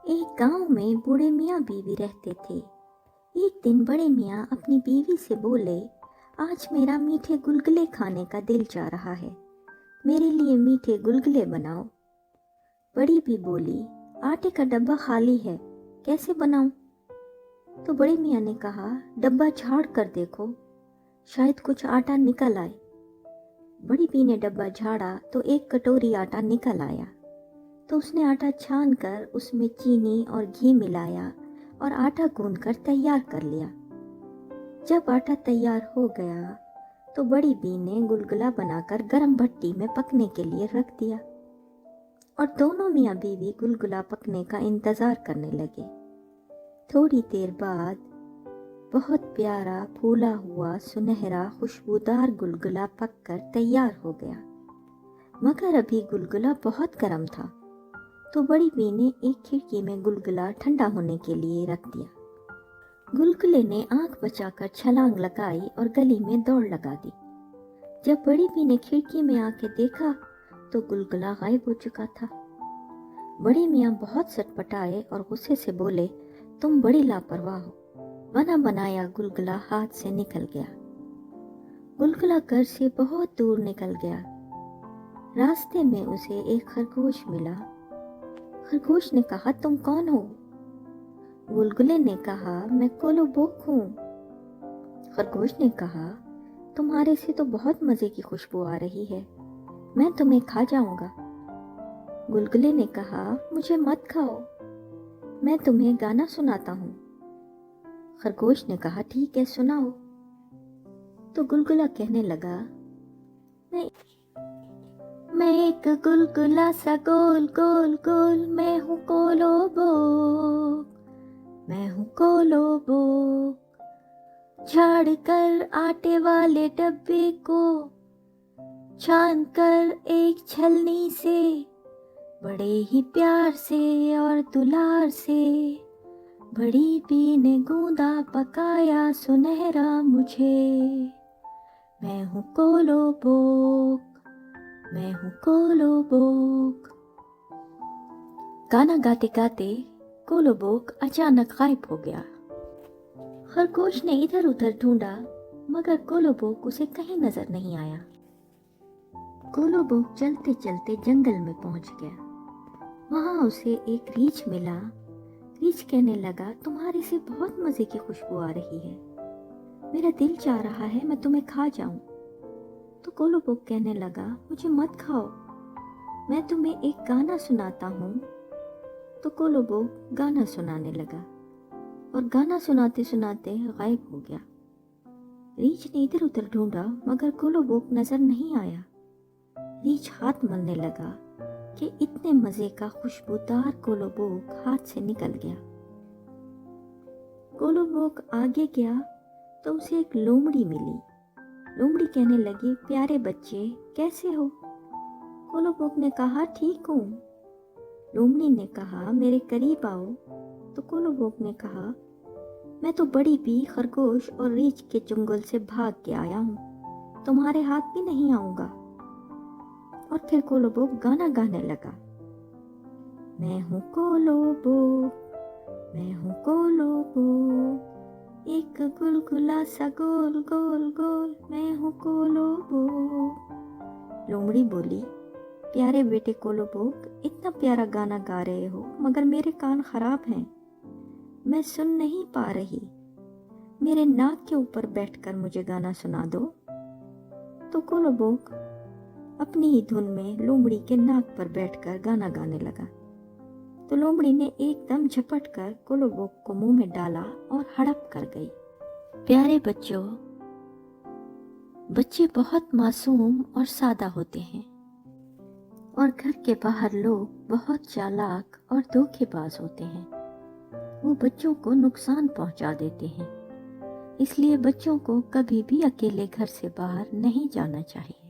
एक गांव में बूढ़े मियाँ बीवी रहते थे। एक दिन बड़े मियाँ अपनी बीवी से बोले, आज मेरा मीठे गुलगुले खाने का दिल चाह रहा है, मेरे लिए मीठे गुलगुले बनाओ। बड़ी भी बोली, आटे का डब्बा खाली है, कैसे बनाऊं? तो बड़े मियाँ ने कहा, डब्बा झाड़ कर देखो, शायद कुछ आटा निकल आए। बड़ी बी ने डब्बा झाड़ा तो एक कटोरी आटा निकल आया। तो उसने आटा छान कर उसमें चीनी और घी मिलाया और आटा गूंद कर तैयार कर लिया। जब आटा तैयार हो गया तो बड़ी बी ने गुलगुला बनाकर गरम भट्टी में पकने के लिए रख दिया और दोनों मियाँ बीवी गुलगुला पकने का इंतजार करने लगे। थोड़ी देर बाद बहुत प्यारा फूला हुआ सुनहरा खुशबूदार गुलगुला पककर तैयार हो गया, मगर अभी गुलगुला बहुत गर्म था। तो बड़ी बी ने एक खिड़की में गुलगुला ठंडा होने के लिए रख दिया। गुलगुले ने आंख बचाकर छलांग लगाई और गली में दौड़ लगा दी। जब बड़ी बी ने खिड़की में आके देखा तो गुलगुला गायब हो चुका था। बड़े मियाँ बहुत सटपटाए और गुस्से से बोले, तुम बड़ी लापरवाह हो, बना बनाया गुलगुला हाथ से निकल गया। गुलगुला घर से बहुत दूर निकल गया। रास्ते में उसे एक खरगोश मिला। खरगोश ने कहा, तुम कौन हो? गुलगुले ने कहा, मैं कोलोबोक हूँ। खरगोश ने कहा, तुम्हारे से तो बहुत मजे की खुशबू आ रही है, मैं तुम्हें खा जाऊंगा। गुलगुले ने कहा, मुझे मत खाओ, मैं तुम्हें गाना सुनाता हूँ। खरगोश ने कहा, ठीक है, सुनाओ। तो गुलगुला कहने लगा, मैं एक गुलगुला सा गोल गोल गोल, मैं हूँ कोलोबोक, मैं हूँ कोलोबोक। झाड़ कर आटे वाले डब्बे को छान कर एक छलनी से, बड़े ही प्यार से और दुलार से बड़ी बी ने गूंदा पकाया सुनहरा मुझे। मैं हूँ कोलोबोक, मैं हूँ कोलोबोक। गाना गाते गाते कोलोबोक अचानक गायब हो गया। खरगोश ने इधर उधर ढूंढा, मगर कोलोबोक उसे कहीं नजर नहीं आया। कोलोबोक चलते चलते जंगल में पहुंच गया। वहां उसे एक रीछ मिला। रीछ कहने लगा, तुम्हारे से बहुत मजे की खुशबू आ रही है, मेरा दिल चाह रहा है मैं तुम्हें खा जाऊं। तो कोलोबोक कहने लगा, मुझे मत खाओ, मैं तुम्हें एक गाना सुनाता हूँ। तो कोलोबोक गाना सुनाने लगा और गाना सुनाते सुनाते गायब हो गया। रीछ ने इधर उधर ढूंढा, मगर कोलोबोक नजर नहीं आया। रीछ हाथ मलने लगा कि इतने मजे का खुशबूदार कोलोबोक हाथ से निकल गया। कोलोबोक आगे गया तो उसे एक लोमड़ी मिली। लोमड़ी कहने लगी, प्यारे बच्चे, कैसे हो? कोलोबोक ने कहा, ठीक हूँ। लोमड़ी ने कहा, मेरे करीब आओ। तो कोलोबोक ने कहा, मैं तो बड़ी बी, खरगोश और रीछ के चुंगल से भाग के आया हूँ, तुम्हारे हाथ भी नहीं आऊंगा। और फिर कोलोबोक गाना गाने लगा, मैं हूँ कोलोबोक, मैं हूँ कोलोबोक, एक गुलगुला सा गोल गोल गोल, मैं हूँ कोलोबोक। लोमड़ी बोली, प्यारे बेटे कोलोबोक, इतना प्यारा गाना गा रहे हो, मगर मेरे कान खराब हैं, मैं सुन नहीं पा रही, मेरे नाक के ऊपर बैठकर मुझे गाना सुना दो। तो कोलोबोक अपनी ही धुन में लोमड़ी के नाक पर बैठकर गाना गाने लगा। तो लोमड़ी ने एकदम झपट कर कोलोबोक को मुंह में डाला और हड़प कर गई। प्यारे बच्चों, बच्चे बहुत मासूम और सादा होते हैं और घर के बाहर लोग बहुत चालाक और धोखेबाज होते हैं। वो बच्चों को नुकसान पहुंचा देते हैं, इसलिए बच्चों को कभी भी अकेले घर से बाहर नहीं जाना चाहिए।